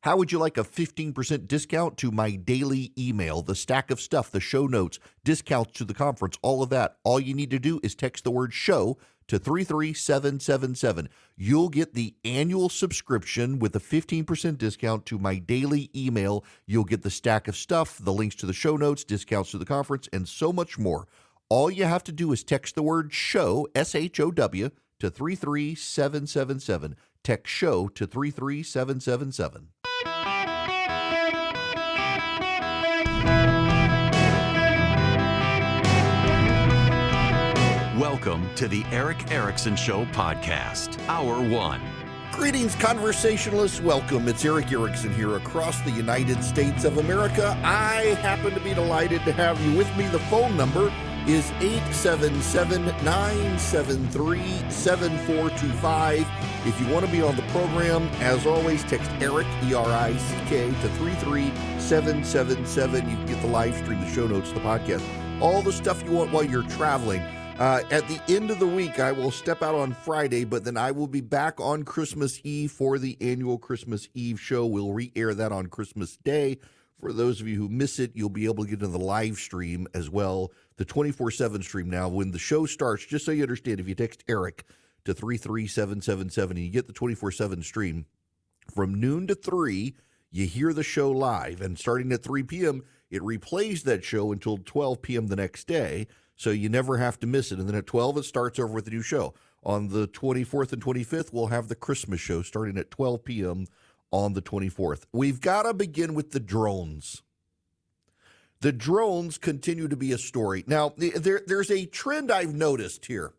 How would you like a 15% discount to my daily email, the stack of stuff, the show notes, discounts to the conference, all of that? All you need to do is text the word show to 33777. You'll get the annual subscription with a 15% discount to my daily email. You'll get the stack of stuff, the links to the show notes, discounts to the conference, and so much more. All you have to do is text the word show, SHOW, to 33777. Text show to 33777. Welcome to the Eric Erickson Show podcast, Hour 1. Greetings, conversationalists. Welcome. It's Eric Erickson here across the United States of America. I happen to be delighted to have you with me. The phone number is 877-973-7425. If you want to be on the program, as always, text Eric, E-R-I-C-K, to 33777. You can get the live stream, the show notes, the podcast, all the stuff you want while you're traveling. At the end of the week, I will step out on Friday, but then I will be back on Christmas Eve for the annual Christmas Eve show. We'll re-air that on Christmas Day. For those of you who miss it, you'll be able to get into the live stream as well, the 24/7 stream. Now, when the show starts, just so you understand, if you text Eric to 33777 and you get the 24/7 stream, from noon to 3, you hear the show live. And starting at 3 p.m., it replays that show until 12 p.m. the next day. So you never have to miss it. And then at 12, it starts over with a new show. On the 24th and 25th, we'll have the Christmas show starting at 12 p.m. on the 24th. We've got to begin with the drones. The drones continue to be a story. Now, there's a trend I've noticed here.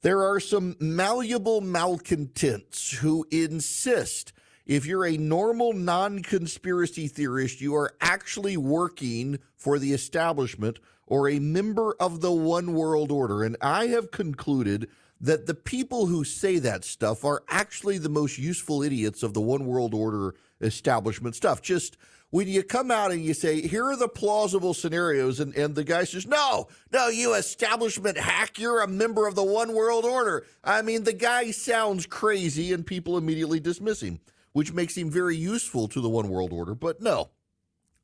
There are some malleable malcontents who insist if you're a normal non-conspiracy theorist, you are actually working for the establishment or a member of the one world order. And I have concluded that the people who say that stuff are actually the most useful idiots of the one world order establishment stuff. Just when you come out and you say, here are the plausible scenarios, and the guy says, no, you establishment hack, you're a member of the one world order. I mean, the guy sounds crazy and people immediately dismiss him, which makes him very useful to the one world order. But no,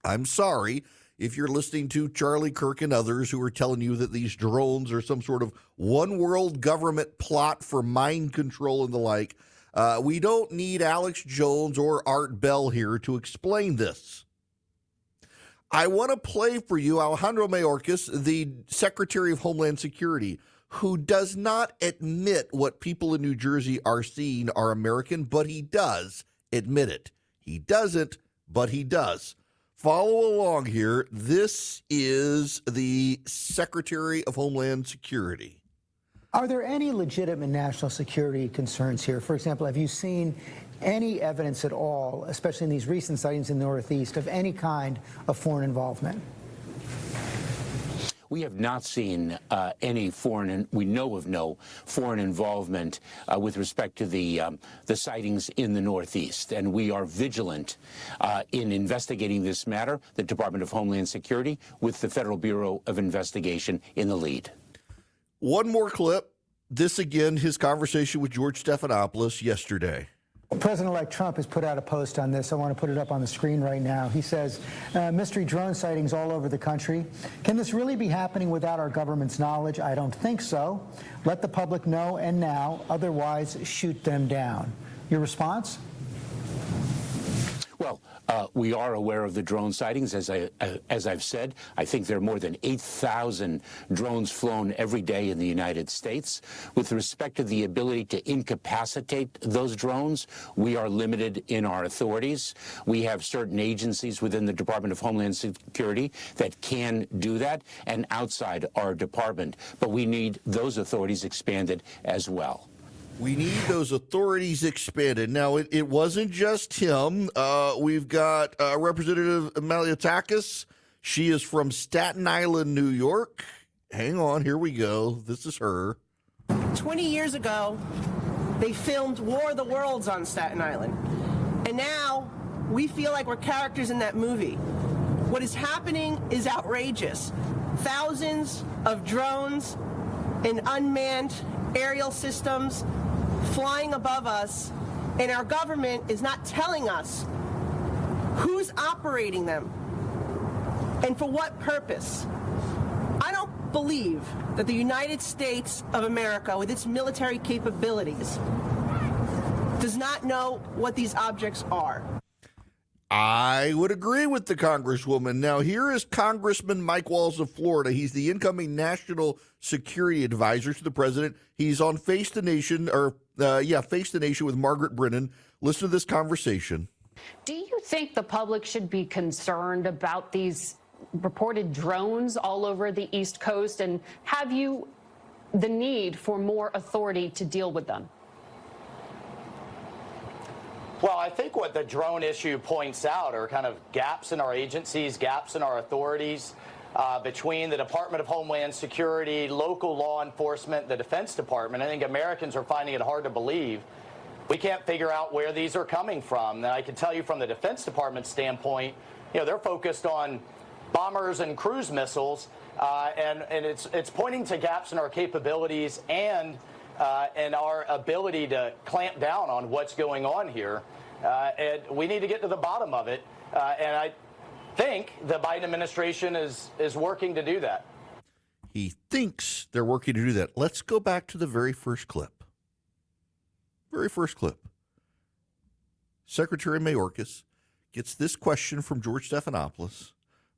I'm sorry if you're listening to Charlie Kirk and others who are telling you that these drones are some sort of one world government plot for mind control and the like. We don't need Alex Jones or Art Bell here to explain this. I want to play for you Alejandro Mayorkas, the Secretary of Homeland Security, who does not admit what people in New Jersey are seeing are American, but he does admit it. He doesn't, but he does. Follow along here. This is the Secretary of Homeland Security. Are there any legitimate national security concerns here? For example, have you seen any evidence at all, especially in these recent sightings in the Northeast, of any kind of foreign involvement? We have not seen any foreign, we know of no foreign involvement with respect to the sightings in the Northeast, and we are vigilant in investigating this matter, the Department of Homeland Security, with the Federal Bureau of Investigation in the lead. One more clip. This again, his conversation with George Stephanopoulos yesterday. President-elect Trump has put out a post on this. I want to put it up on the screen right now. He says, mystery drone sightings all over the country. Can this really be happening without our government's knowledge? I don't think so. Let the public know and now, otherwise shoot them down. Your response? Well, we are aware of the drone sightings, as I've said. I think there are more than 8,000 drones flown every day in the United States. With respect to the ability to incapacitate those drones, we are limited in our authorities. We have certain agencies within the Department of Homeland Security that can do that, and outside our department. But we need those authorities expanded as well. We need those authorities expanded. Now, it wasn't just him. We've got Representative Maliotakis. She is from Staten Island, New York. Hang on, here we go. This is her. 20 years ago, they filmed War of the Worlds on Staten Island. And now we feel like we're characters in that movie. What is happening is outrageous. Thousands of drones and unmanned aerial systems flying above us and our government is not telling us who's operating them and for what purpose. I don't believe that the United States of America, with its military capabilities, does not know what these objects are. I would agree with the Congresswoman. Now, here is Congressman Mike Walz of Florida. He's the incoming National Security Advisor to the president. He's on Face the Nation, Face the Nation with Margaret Brennan. Listen to this conversation. Do you think the public should be concerned about these reported drones all over the East Coast, and have you the need for more authority to deal with them? Well, I think what the drone issue points out are kind of gaps in our agencies, gaps in our authorities between the Department of Homeland Security, local law enforcement, the Defense Department. I think Americans are finding it hard to believe. We can't figure out where these are coming from. And I can tell you from the Defense Department standpoint, they're focused on bombers and cruise missiles, and it's pointing to gaps in our capabilities and our ability to clamp down on what's going on here. And we need to get to the bottom of it. And I think the Biden administration is working to do that. He thinks they're working to do that. Let's go back to the very first clip. Secretary Mayorkas gets this question from George Stephanopoulos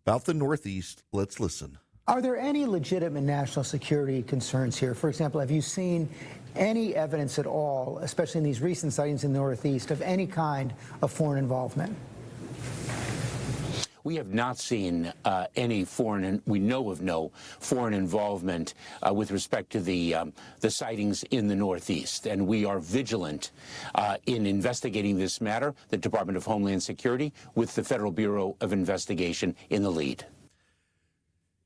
about the Northeast. Let's listen. Are there any legitimate national security concerns here? For example, have you seen any evidence at all, especially in these recent sightings in the Northeast, of any kind of foreign involvement? We have not seen any foreign, we know of no foreign involvement with respect to the sightings in the Northeast. And we are vigilant in investigating this matter, the Department of Homeland Security, with the Federal Bureau of Investigation in the lead.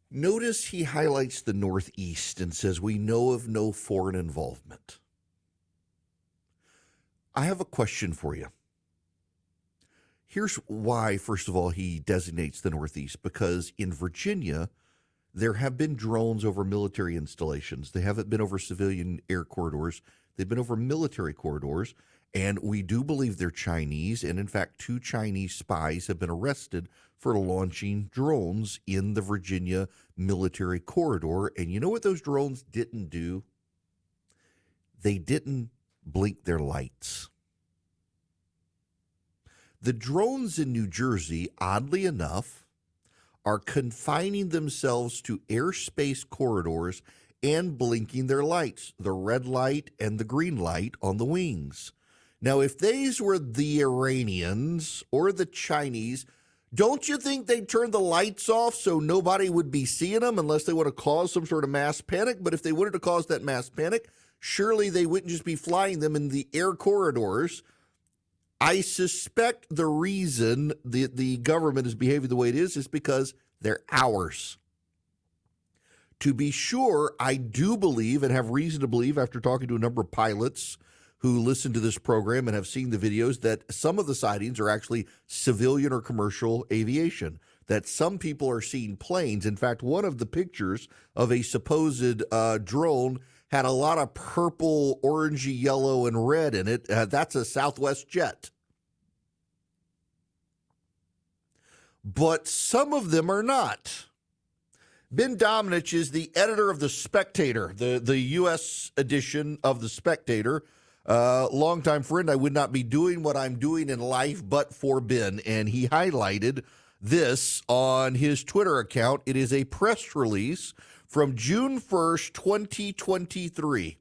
Notice he highlights the Northeast and says, we know of no foreign involvement. I have a question for you. Here's why, first of all, he designates the Northeast, because in Virginia, there have been drones over military installations. They haven't been over civilian air corridors. They've been over military corridors, and we do believe they're Chinese. And in fact, 2 Chinese spies have been arrested for launching drones in the Virginia military corridor. And you know what those drones didn't do? They didn't blink their lights. The drones in New Jersey, oddly enough, are confining themselves to airspace corridors and blinking their lights, the red light and the green light on the wings. Now, if these were the Iranians or the Chinese, don't you think they'd turn the lights off so nobody would be seeing them unless they want to cause some sort of mass panic? But if they wanted to cause that mass panic, surely they wouldn't just be flying them in the air corridors. I suspect the reason the government is behaving the way it is because they're ours. To be sure, I do believe and have reason to believe, after talking to a number of pilots who listen to this program and have seen the videos, that some of the sightings are actually civilian or commercial aviation, that some people are seeing planes. In fact, one of the pictures of a supposed drone had a lot of purple, orangey, yellow, and red in it. That's a Southwest jet. But some of them are not. Ben Domenech is the editor of The Spectator, the U.S. edition of The Spectator. Longtime friend. I would not be doing what I'm doing in life but for Ben. And he highlighted this on his Twitter account. It is a press release from June 1st, 2023.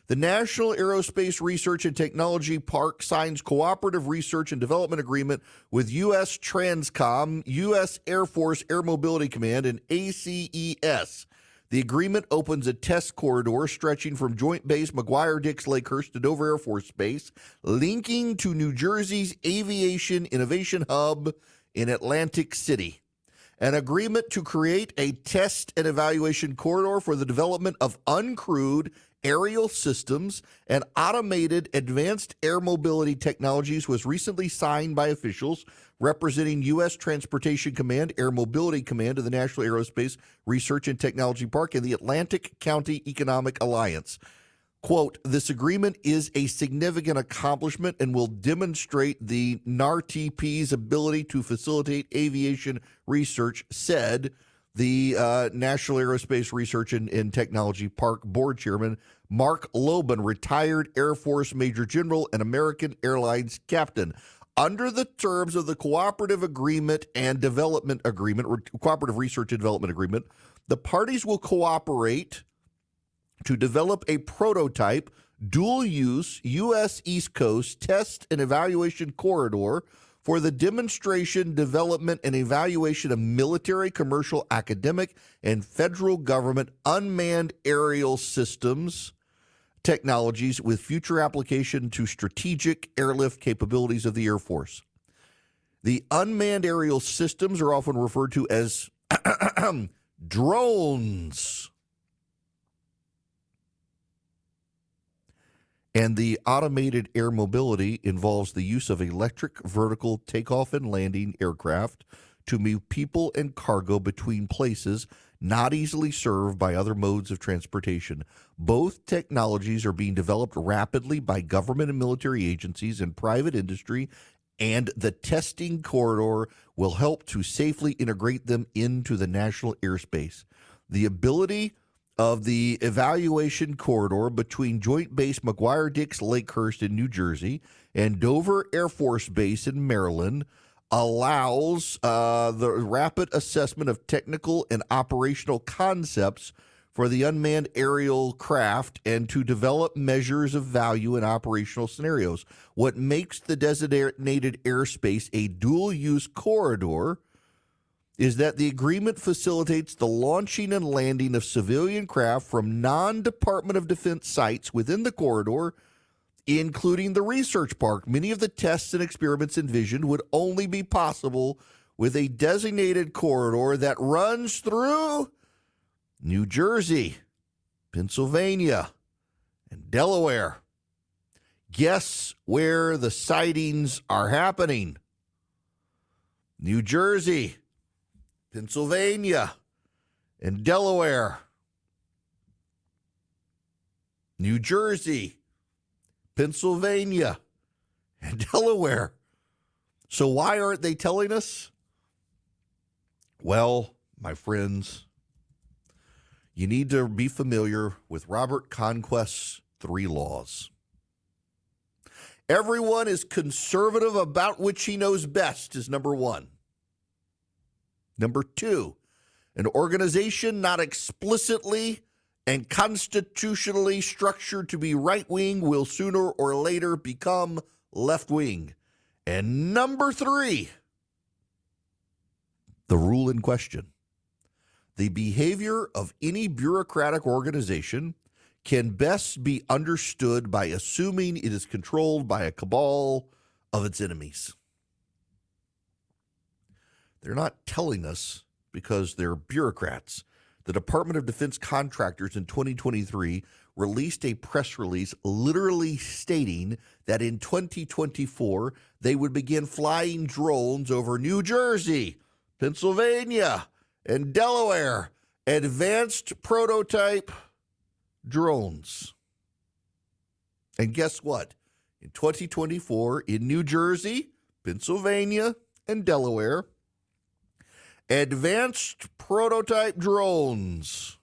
The National Aerospace Research and Technology Park signs cooperative research and development agreement with U.S. Transcom, U.S. Air Force Air Mobility Command, and ACES. The agreement opens a test corridor stretching from Joint Base McGuire-Dix Lakehurst to Dover Air Force Base, linking to New Jersey's Aviation Innovation Hub in Atlantic City. An agreement to create a test and evaluation corridor for the development of uncrewed aerial systems and automated advanced air mobility technologies was recently signed by officials representing U.S. Transportation Command, Air Mobility Command of the National Aerospace Research and Technology Park, and the Atlantic County Economic Alliance. Quote, this agreement is a significant accomplishment and will demonstrate the NARTP's ability to facilitate aviation research, said the National Aerospace Research and Technology Park Board Chairman Mark Lobin, retired Air Force Major General and American Airlines captain. Under the terms of the Cooperative Agreement and Development Agreement, or Cooperative Research and Development Agreement, the parties will cooperate to develop a prototype, dual-use U.S. East Coast test and evaluation corridor for the demonstration, development, and evaluation of military, commercial, academic, and federal government unmanned aerial systems technologies with future application to strategic airlift capabilities of the Air Force. The unmanned aerial systems are often referred to as drones. And the automated air mobility involves the use of electric vertical takeoff and landing aircraft to move people and cargo between places not easily served by other modes of transportation. Both technologies are being developed rapidly by government and military agencies and private industry, and the testing corridor will help to safely integrate them into the national airspace. The ability of the evaluation corridor between Joint Base McGuire-Dix Lakehurst in New Jersey and Dover Air Force Base in Maryland allows the rapid assessment of technical and operational concepts for the unmanned aerial craft and to develop measures of value in operational scenarios. What makes the designated airspace a dual-use corridor is that the agreement facilitates the launching and landing of civilian craft from non-Department of Defense sites within the corridor, including the research park. Many of the tests and experiments envisioned would only be possible with a designated corridor that runs through New Jersey, Pennsylvania, and Delaware. Guess where the sightings are happening? New Jersey, Pennsylvania, and Delaware. New Jersey, Pennsylvania, and Delaware. So why aren't they telling us? Well, my friends, you need to be familiar with Robert Conquest's 3 laws. Everyone is conservative about which he knows best is number 1. Number 2, an organization not explicitly and constitutionally structured to be right-wing will sooner or later become left-wing. And number 3, the rule in question. The behavior of any bureaucratic organization can best be understood by assuming it is controlled by a cabal of its enemies. They're not telling us because they're bureaucrats. The Department of Defense contractors in 2023 released a press release literally stating that in 2024, they would begin flying drones over New Jersey, Pennsylvania, and Delaware, advanced prototype drones. And guess what? In 2024, in New Jersey, Pennsylvania, and Delaware, advanced prototype drones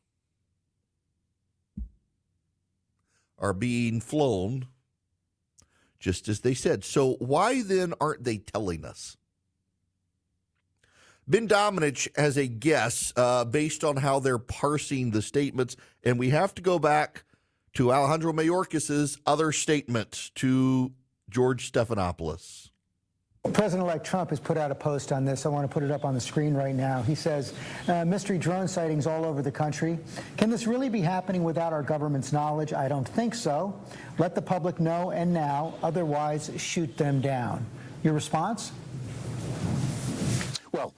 are being flown just as they said. So why then aren't they telling us? Ben Domenech has a guess based on how they're parsing the statements, and we have to go back to Alejandro Mayorkas's other statement to George Stephanopoulos. President-elect Trump has put out a post on this. I want to put it up on the screen right now. He says, mystery drone sightings all over the country. Can this really be happening without our government's knowledge? I don't think so. Let the public know and now, otherwise shoot them down. Your response? Well,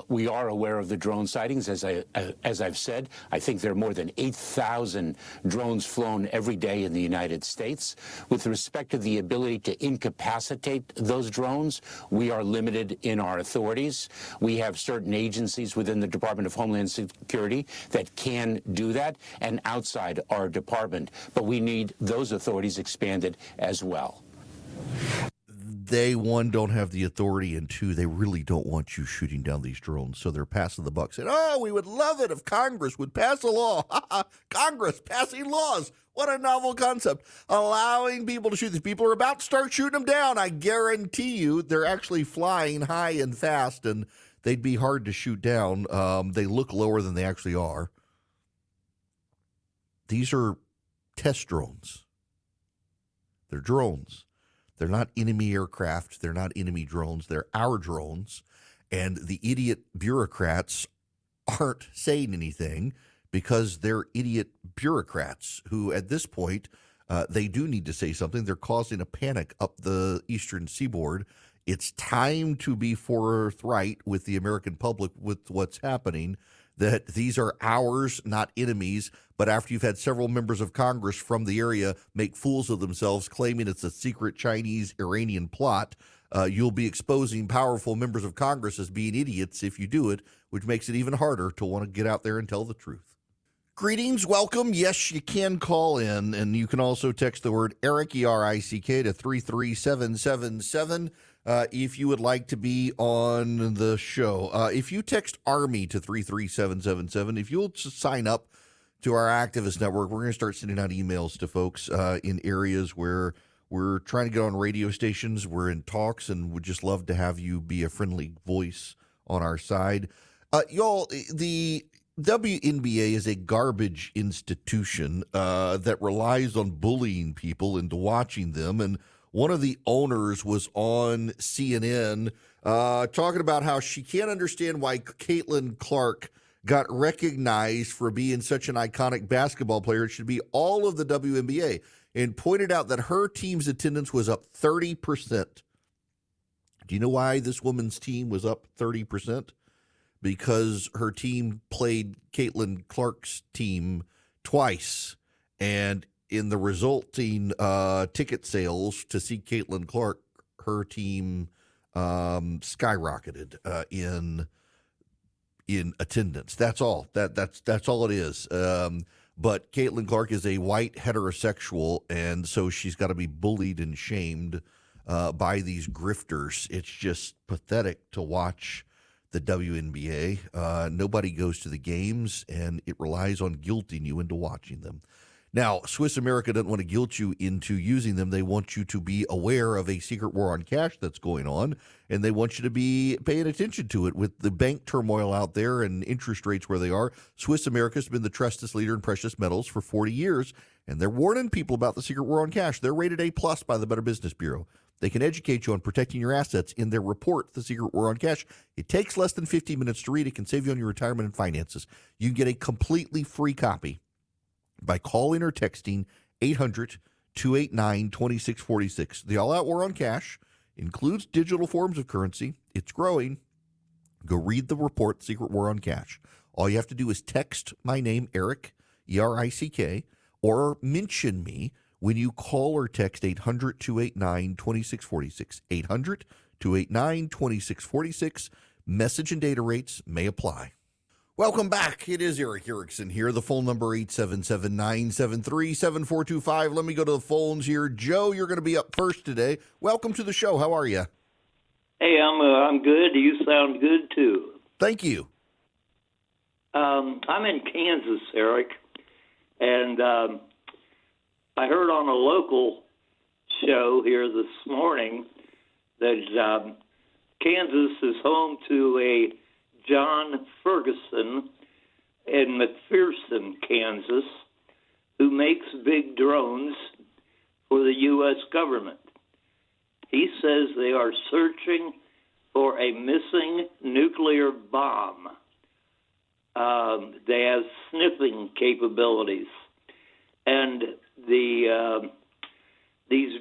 we are aware of the drone sightings. As I've said, I think there are more than 8,000 drones flown every day in the United States. With respect to the ability to incapacitate those drones, we are limited in our authorities. We have certain agencies within the Department of Homeland Security that can do that, and outside our department. But we need those authorities expanded as well. They, one, don't have the authority, and two, they really don't want you shooting down these drones. So they're passing the buck, saying, oh, we would love it if Congress would pass a law. Congress passing laws. What a novel concept. Allowing people to shoot these. People are about to start shooting them down. I guarantee you they're actually flying high and fast, and they'd be hard to shoot down. They look lower than they actually are. These are test drones. They're drones. They're not enemy aircraft. They're not enemy drones. They're our drones. And the idiot bureaucrats aren't saying anything because they're idiot bureaucrats who, at this point, they do need to say something. They're causing a panic up the eastern seaboard. It's time to be forthright with the American public with what's happening, that these are ours, not enemies. But after you've had several members of Congress from the area make fools of themselves, claiming it's a secret Chinese-Iranian plot, you'll be exposing powerful members of Congress as being idiots if you do it, which makes it even harder to want to get out there and tell the truth. Greetings, welcome. Yes, you can call in, and you can also text the word Eric, E-R-I-C-K, to 33777. If you would like to be on the show. If you text Army to 33777, if you'll just sign up to our activist network, we're going to start sending out emails to folks in areas where we're trying to get on radio stations. We're in talks and would just love to have you be a friendly voice on our side. Y'all, the WNBA is a garbage institution that relies on bullying people into watching them, and one of the owners was on CNN talking about how she can't understand why Caitlin Clark got recognized for being such an iconic basketball player. It should be all of the WNBA, and pointed out that her team's attendance was up 30%. Do you know why this woman's team was up 30%? Because her team played Caitlin Clark's team twice, and in the resulting ticket sales to see Caitlin Clark, her team skyrocketed in attendance. That's all. That's all it is. But Caitlin Clark is a white heterosexual, and so she's got to be bullied and shamed by these grifters. It's just pathetic to watch the WNBA. Nobody goes to the games, and it relies on guilting you into watching them. Now, Swiss America doesn't want to guilt you into using them. They want you to be aware of a secret war on cash that's going on, and they want you to be paying attention to it. With the bank turmoil out there and interest rates where they are, Swiss America has been the trusted leader in precious metals for 40 years, and they're warning people about the secret war on cash. They're rated A+ by the Better Business Bureau. They can educate you on protecting your assets in their report, The Secret War on Cash. It takes less than 15 minutes to read. It can save you on your retirement and finances. You can get a completely free copy by calling or texting 800-289-2646. The all-out war on cash includes digital forms of currency. It's growing. Go read the report, Secret War on Cash. All you have to do is text my name, Eric, E-R-I-C-K, or mention me when you call or text 800-289-2646. 800-289-2646. Message and data rates may apply. Welcome back. It is Eric Erickson here. The phone number 877-973-7425. Let me go to the phones here. Joe, you're going to be up first today. Welcome to the show. How are you? Hey, I'm good. You sound good too. Thank you. I'm in Kansas, Eric, and I heard on a local show here this morning that Kansas is home to a John Ferguson in McPherson, Kansas, who makes big drones for the U.S. government. He says they are searching for a missing nuclear bomb. They have sniffing capabilities. And these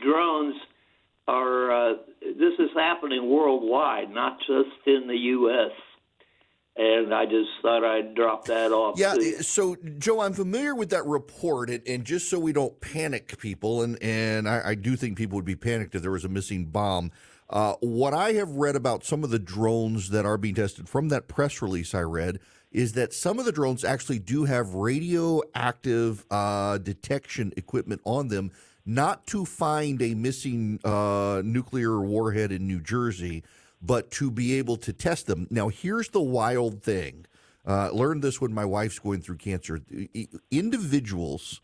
drones are this is happening worldwide, not just in the U.S. And I just thought I'd drop that off. Yeah, so, Joe, I'm familiar with that report, and just so we don't panic people, and I do think people would be panicked if there was a missing bomb, what I have read about some of the drones that are being tested from that press release I read is that some of the drones actually do have radioactive detection equipment on them, not to find a missing nuclear warhead in New Jersey, but to be able to test them. Now, here's the wild thing. Learned this when my wife's going through cancer. Individuals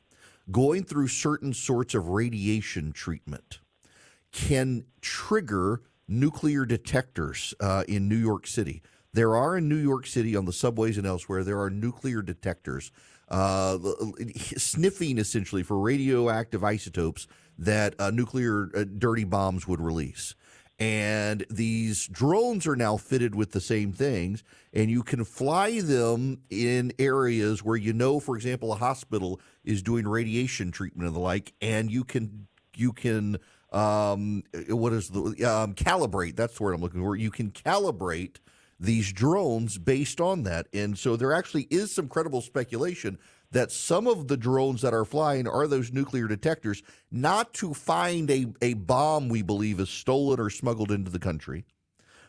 going through certain sorts of radiation treatment can trigger nuclear detectors in New York City. There are in New York City on the subways and elsewhere, there are nuclear detectors sniffing essentially for radioactive isotopes that nuclear dirty bombs would release. And these drones are now fitted with the same things, and you can fly them in areas where you know, for example, a hospital is doing radiation treatment and the like, and you can calibrate. That's the word I'm looking for. You can calibrate these drones based on that, and so there actually is some credible speculation that some of the drones that are flying are those nuclear detectors, not to find a bomb we believe is stolen or smuggled into the country,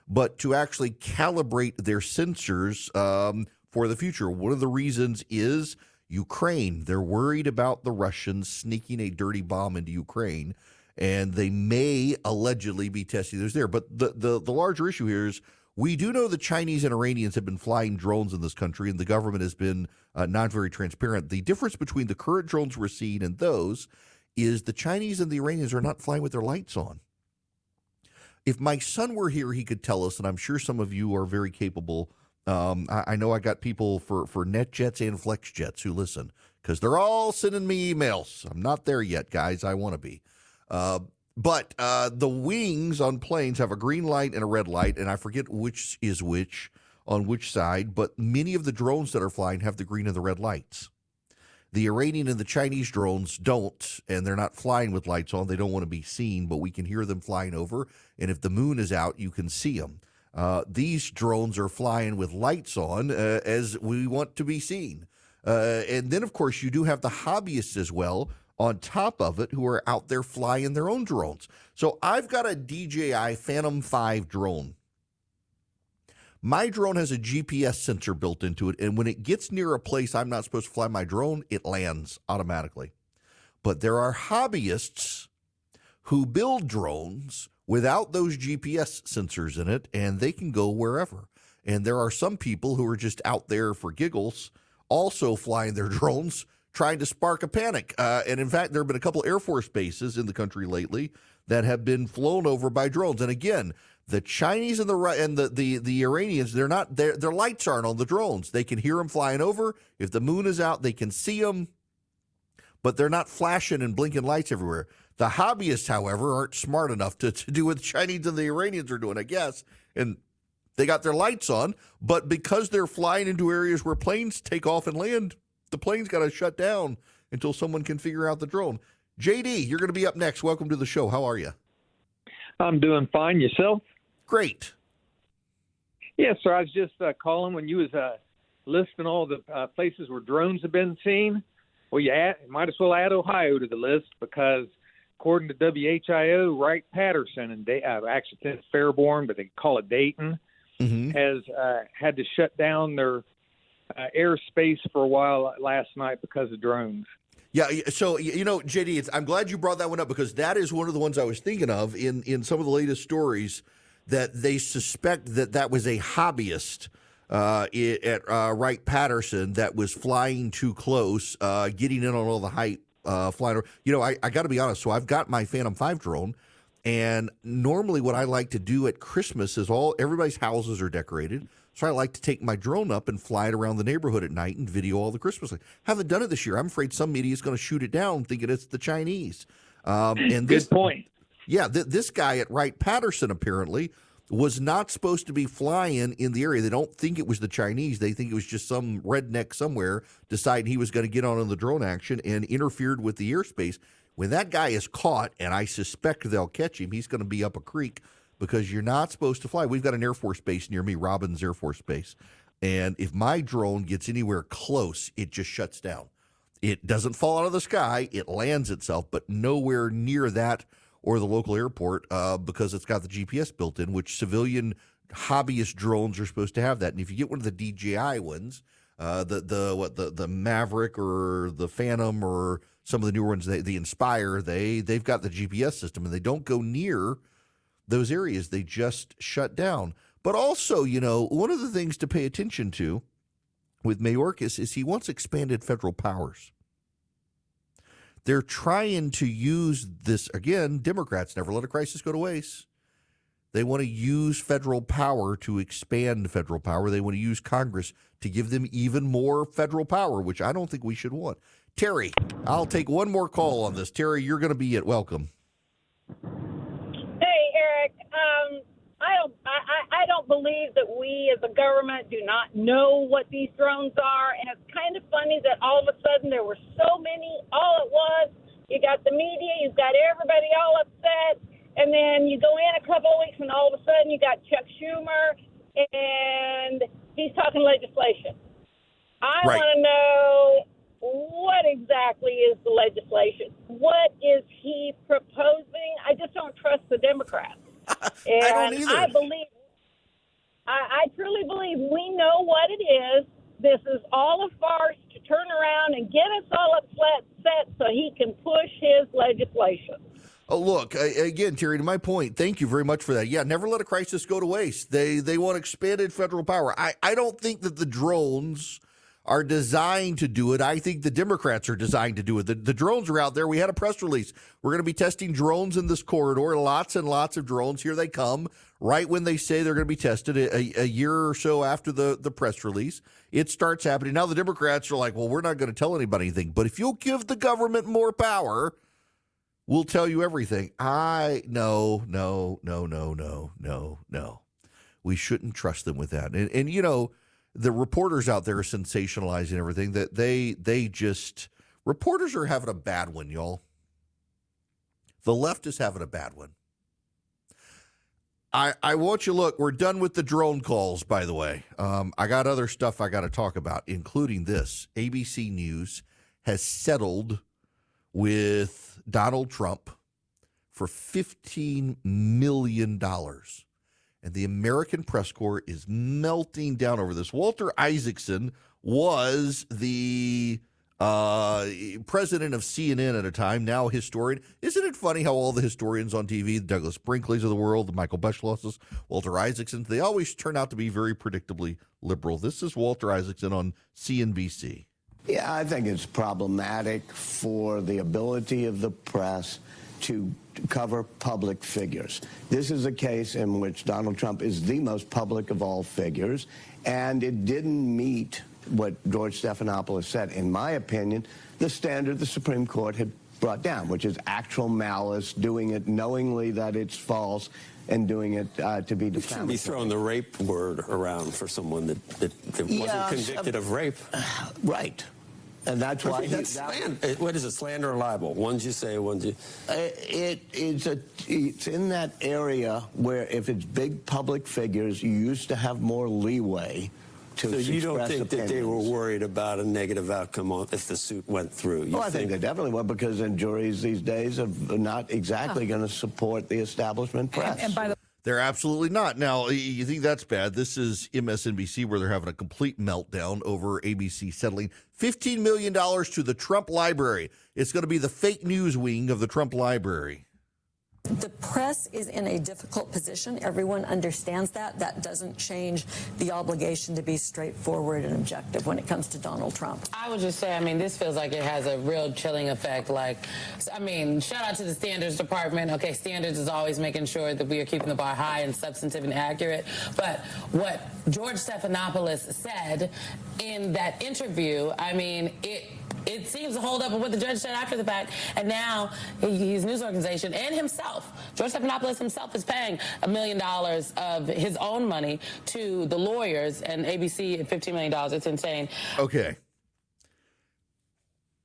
but to actually calibrate their sensors for the future. One of the reasons is Ukraine. They're worried about the Russians sneaking a dirty bomb into Ukraine, and they may allegedly be testing those there. But the larger issue here is we do know the Chinese and Iranians have been flying drones in this country, and the government has been not very transparent. The difference between the current drones we're seeing and those is the Chinese and the Iranians are not flying with their lights on. If my son were here, he could tell us, and I'm sure some of you are very capable. I know I got people for NetJets and FlexJets who listen, because they're all sending me emails. I'm not there yet, guys. I want to be. But the wings on planes have a green light and a red light, and I forget which is which on which side, but many of the drones that are flying have the green and the red lights. The Iranian and the Chinese drones don't, and they're not flying with lights on. They don't want to be seen, but we can hear them flying over, and if the moon is out, you can see them. These drones are flying with lights on as we want to be seen. And then, of course, you do have the hobbyists as well, on top of it, who are out there flying their own drones. So I've got a DJI Phantom 5 drone. My drone has a GPS sensor built into it, and when it gets near a place I'm not supposed to fly my drone, it lands automatically. But there are hobbyists who build drones without those GPS sensors in it, and they can go wherever. And there are some people who are just out there for giggles, also flying their drones, trying to spark a panic. And in fact, there have been a couple Air Force bases in the country lately that have been flown over by drones. And again, the Chinese and the Iranians, they're not, their lights aren't on the drones. They can hear them flying over. If the moon is out, they can see them, but they're not flashing and blinking lights everywhere. The hobbyists, however, aren't smart enough to do what the Chinese and the Iranians are doing, I guess. And they got their lights on, but because they're flying into areas where planes take off and land, the plane's got to shut down until someone can figure out the drone. JD, you're going to be up next. Welcome to the show. How are you? I'm doing fine. Yourself? Great. Yes, sir. I was just calling when you was listing all the places where drones have been seen. Well, you might as well add Ohio to the list because, according to WHIO, Wright-Patterson, and actually it's Fairborn, but they call it Dayton, has had to shut down their airspace for a while last night because of drones. Yeah, so, JD, I'm glad you brought that one up because that is one of the ones I was thinking of in some of the latest stories, that they suspect that was a hobbyist at Wright-Patterson that was flying too close, getting in on all the hype, flying. I got to be honest. So I've got my Phantom 5 drone, and normally what I like to do at Christmas is everybody's houses are decorated. So I like to take my drone up and fly it around the neighborhood at night and video all the Christmas lights. Haven't done it this year. I'm afraid some media is going to shoot it down thinking it's the Chinese. Good point. Yeah, this guy at Wright-Patterson apparently was not supposed to be flying in the area. They don't think it was the Chinese. They think it was just some redneck somewhere deciding he was going to get on in the drone action and interfered with the airspace. When that guy is caught, and I suspect they'll catch him, he's going to be up a creek because you're not supposed to fly. We've got an Air Force base near me, Robbins Air Force Base. And if my drone gets anywhere close, it just shuts down. It doesn't fall out of the sky. It lands itself, but nowhere near that or the local airport because it's got the GPS built in, which civilian hobbyist drones are supposed to have that. And if you get one of the DJI ones, the Maverick or the Phantom or some of the newer ones, the Inspire, they've got the GPS system, and they don't go near those areas. They just shut down. But also, one of the things to pay attention to with Mayorkas is he wants expanded federal powers. They're trying to use this, again, Democrats never let a crisis go to waste. They want to use federal power to expand federal power. They want to use Congress to give them even more federal power, which I don't think we should want. Terry, I'll take one more call on this. Terry, you're going to be it. Welcome. Hey, Eric. I don't believe that we as a government do not know what these drones are, and it's kind of funny that all of a sudden there were so many all at once. You got the media, you've got everybody all upset, and then you go in a couple of weeks and all of a sudden you got Chuck Schumer, and he's talking legislation. I want to know what exactly is the legislation? What is he proposing? I just don't trust the Democrats. And I don't either. I truly believe we know what it is. This is all a farce to turn around and get us all upset so he can push his legislation. Oh, look, again, Terry, to my point, thank you very much for that. Yeah, never let a crisis go to waste. They want expanded federal power. I don't think that the drones are designed to do it. I think the Democrats are designed to do it. The drones are out there. We had a press release. We're going to be testing drones in this corridor, lots and lots of drones. Here they come, right when they say they're going to be tested a year or so after the press release. It starts happening. Now the Democrats are like, well, we're not going to tell anybody anything. But if you'll give the government more power, we'll tell you everything. No. We shouldn't trust them with that. And the reporters out there are sensationalizing everything. That they just reporters are having a bad one, y'all. The left is having a bad one. I want you to look. We're done with the drone calls, by the way. I got other stuff I got to talk about, including this. ABC News has settled with Donald Trump for $15 million. And the American press corps is melting down over this. Walter Isaacson was the president of CNN at a time, now a historian. Isn't it funny how all the historians on TV, the Douglas Brinkleys of the world, the Michael Beschlosses, Walter Isaacsons, they always turn out to be very predictably liberal. This is Walter Isaacson on CNBC. Yeah, I think it's problematic for the ability of the press to cover public figures. This is a case in which Donald Trump is the most public of all figures, and it didn't meet what George Stephanopoulos said, in my opinion, the standard the Supreme Court had brought down, which is actual malice, doing it knowingly that it's false, and doing it to be defamatory. You shouldn't be throwing the rape word around for someone that wasn't convicted of rape. Right. And that's why what is it, slander or libel? Ones you say, ones you... It's in that area where if it's big public figures, you used to have more leeway to express opinions. So you don't think that they were worried about a negative outcome if the suit went through? I think they definitely were, because juries these days are not exactly going to support the establishment press. And by the They're absolutely not. Now, you think that's bad. This is MSNBC, where they're having a complete meltdown over ABC settling $15 million to the Trump Library. It's going to be the fake news wing of the Trump Library. The press is in a difficult position. Everyone understands that. That doesn't change the obligation to be straightforward and objective when it comes to Donald Trump. I would just say, this feels like it has a real chilling effect. Shout out to the Standards Department. Okay, Standards is always making sure that we are keeping the bar high and substantive and accurate. But what George Stephanopoulos said in that interview, it seems to hold up with what the judge said after the fact. And now his news organization and himself, George Stephanopoulos himself, is paying $1 million of his own money to the lawyers, and ABC at $15 million. It's insane. Okay.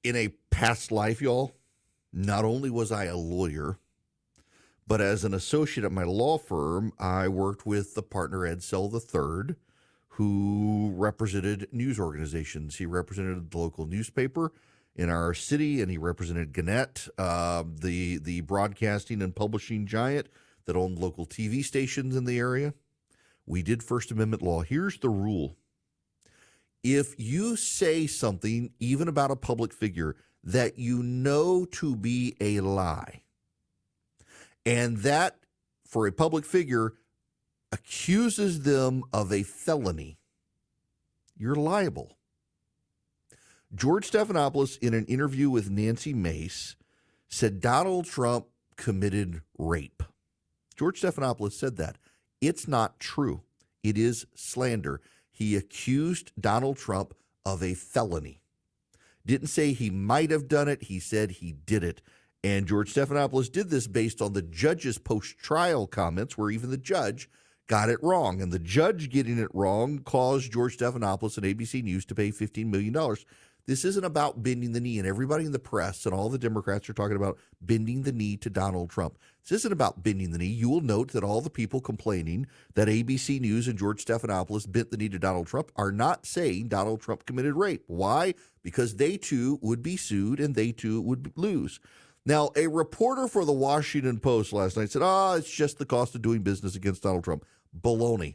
In a past life, y'all, Not only was I a lawyer, but as an associate at my law firm, I worked with the partner Ed Sell III, who represented news organizations. He represented the local newspaper in our city, and he represented Gannett, the broadcasting and publishing giant that owned local TV stations in the area. We did First Amendment law. Here's the rule. If you say something, even about a public figure, that you know to be a lie, and that, for a public figure, accuses them of a felony, you're liable. George Stephanopoulos, in an interview with Nancy Mace, said Donald Trump committed rape. George Stephanopoulos said that. It's not true. It is slander. He accused Donald Trump of a felony. Didn't say he might have done it. He said he did it. And George Stephanopoulos did this based on the judge's post-trial comments, where even the judge got it wrong. And the judge getting it wrong caused George Stephanopoulos and ABC News to pay $15 million. This isn't about bending the knee, and everybody in the press and all the Democrats are talking about bending the knee to Donald Trump. This isn't about bending the knee. You will note that all the people complaining that ABC News and George Stephanopoulos bent the knee to Donald Trump are not saying Donald Trump committed rape. Why? Because they too would be sued and they too would lose. Now, a reporter for the Washington Post last night said, it's just the cost of doing business against Donald Trump. Baloney.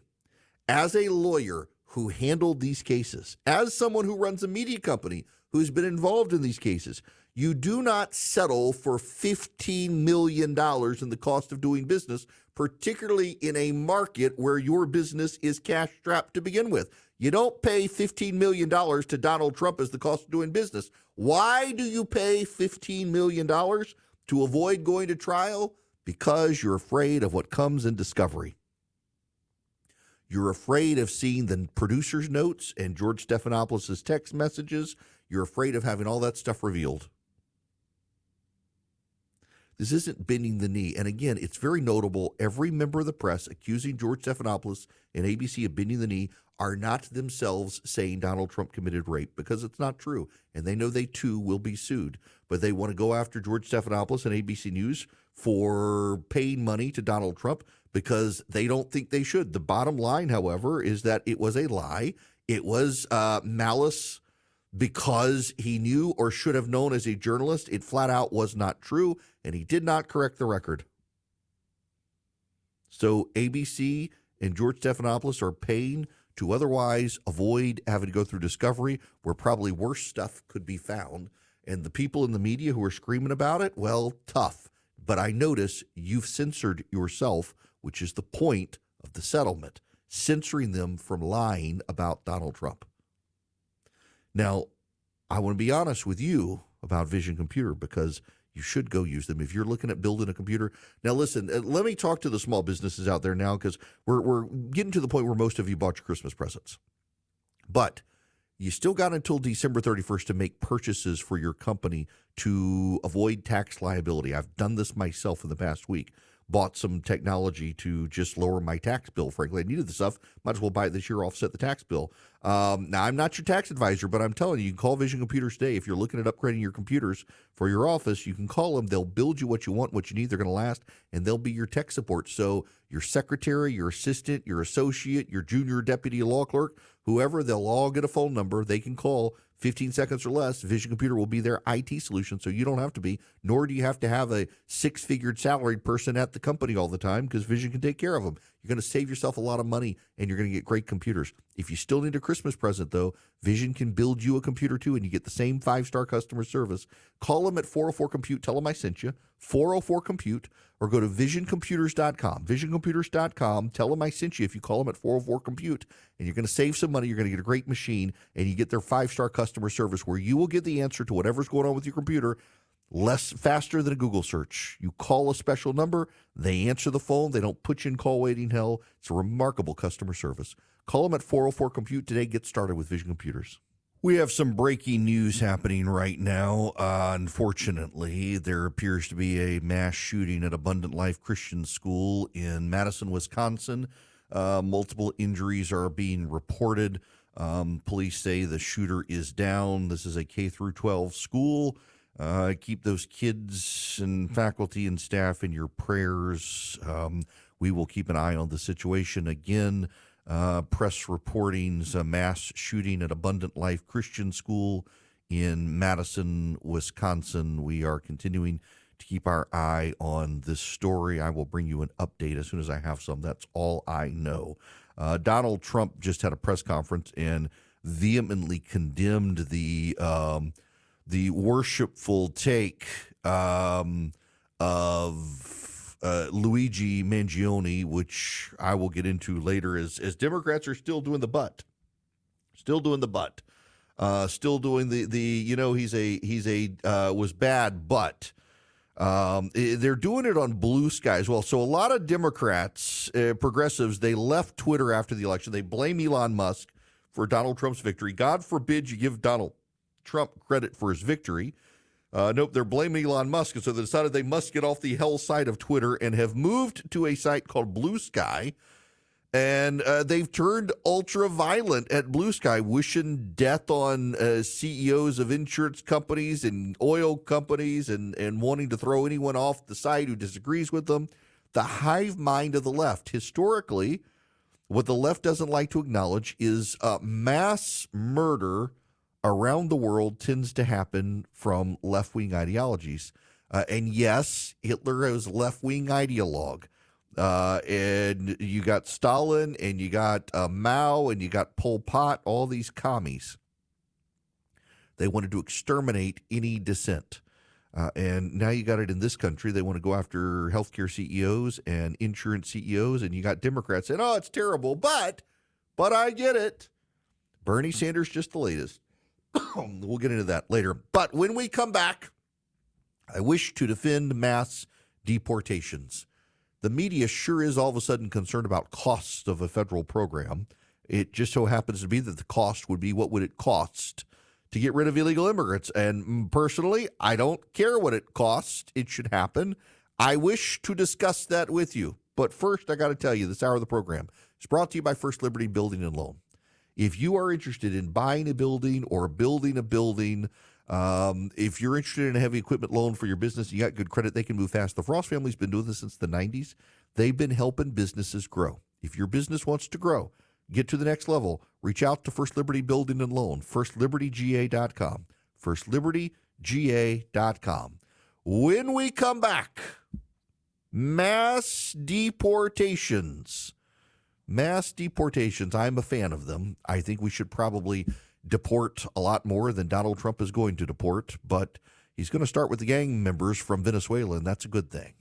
As a lawyer who handled these cases, as someone who runs a media company who's been involved in these cases, you do not settle for $15 million in the cost of doing business, particularly in a market where your business is cash-strapped to begin with. You don't pay $15 million to Donald Trump as the cost of doing business. Why do you pay $15 million? To avoid going to trial? Because you're afraid of what comes in discovery. You're afraid of seeing the producer's notes and George Stephanopoulos' text messages. You're afraid of having all that stuff revealed. This isn't bending the knee. And again, it's very notable. Every member of the press accusing George Stephanopoulos and ABC of bending the knee are not themselves saying Donald Trump committed rape, because it's not true. And they know they too will be sued. But they want to go after George Stephanopoulos and ABC News for paying money to Donald Trump because they don't think they should. The bottom line, however, is that it was a lie. It was malice because he knew or should have known as a journalist. It flat out was not true, and he did not correct the record. So ABC and George Stephanopoulos are paying to otherwise avoid having to go through discovery where probably worse stuff could be found. And the people in the media who are screaming about it, well, tough. But I notice you've censored yourself, which is the point of the settlement, censoring them from lying about Donald Trump. Now, I want to be honest with you about Vision Computer, because you should go use them if you're looking at building a computer. Now, listen, let me talk to the small businesses out there now, because we're getting to the point where most of you bought your Christmas presents. But you still got until December 31st to make purchases for your company to avoid tax liability. I've done this myself in the past week. Bought some technology to just lower my tax bill. Frankly, I needed the stuff. Might as well buy it this year, offset the tax bill. Now, I'm not your tax advisor, but I'm telling you, you can call Vision Computers today. If you're looking at upgrading your computers for your office, you can call them. They'll build you what you want, what you need. They're going to last, and they'll be your tech support. So your secretary, your assistant, your associate, your junior deputy law clerk, whoever, they'll all get a phone number. They can call 15 seconds or less. Vision Computer will be their IT solution, so you don't have to be, nor do you have to have a six-figured salaried person at the company all the time, because Vision can take care of them. You're going to save yourself a lot of money, and you're going to get great computers. If you still need a Christmas present, though, Vision can build you a computer, too, and you get the same 5-star customer service. Call them at 404-COMPUTE. Tell them I sent you, 404-COMPUTE, or go to visioncomputers.com. Visioncomputers.com. Tell them I sent you if you call them at 404-COMPUTE, and you're going to save some money. You're going to get a great machine, and you get their 5-star customer service where you will get the answer to whatever's going on with your computer faster than a Google search. You call a special number, they answer the phone, they don't put you in call waiting hell. It's a remarkable customer service. Call them at 404-COMPUTE today. Get started with Vision Computers. We have some breaking news happening right now. Unfortunately, there appears to be a mass shooting at Abundant Life Christian School in Madison, Wisconsin. Multiple injuries are being reported. Police say the shooter is down. This is a K-12 school. Keep those kids and faculty and staff in your prayers. We will keep an eye on the situation. Again, press reportings, a mass shooting at Abundant Life Christian School in Madison, Wisconsin. We are continuing to keep our eye on this story. I will bring you an update as soon as I have some. That's all I know. Donald Trump just had a press conference and vehemently condemned the worshipful take of Luigi Mangione, which I will get into later, as Democrats are still doing the butt. Still doing the was bad, but they're doing it on Blue Sky as well. So a lot of Democrats, progressives, they left Twitter after the election. They blame Elon Musk for Donald Trump's victory. God forbid you give Donald Trump credit for his victory. Nope, they're blaming Elon Musk, and so they decided they must get off the hell side of Twitter and have moved to a site called Blue Sky. And they've turned ultra-violent at Blue Sky, wishing death on CEOs of insurance companies and oil companies and wanting to throw anyone off the site who disagrees with them. The hive mind of the left. Historically, what the left doesn't like to acknowledge is mass murder around the world tends to happen from left-wing ideologies. And yes, Hitler was a left-wing ideologue. And you got Stalin, and you got Mao, and you got Pol Pot, all these commies. They wanted to exterminate any dissent. And now you got it in this country. They want to go after healthcare CEOs and insurance CEOs, and you got Democrats saying, oh, it's terrible, but I get it. Bernie Sanders, just the latest. We'll get into that later. But when we come back, I wish to defend mass deportations. The media sure is all of a sudden concerned about costs of a federal program. It just so happens to be that the cost would be what would it cost to get rid of illegal immigrants. And personally, I don't care what it costs. It should happen. I wish to discuss that with you. But first, I got to tell you, this hour of the program is brought to you by First Liberty Building and Loan. If you are interested in buying a building or building a building, if you're interested in a heavy equipment loan for your business, you got good credit, they can move fast. The Frost family's been doing this since the 90s. They've been helping businesses grow. If your business wants to grow, get to the next level, reach out to First Liberty Building and Loan, firstlibertyga.com, firstlibertyga.com. When we come back, mass deportations. Mass deportations, I'm a fan of them. I think we should probably deport a lot more than Donald Trump is going to deport, but he's going to start with the gang members from Venezuela, and that's a good thing.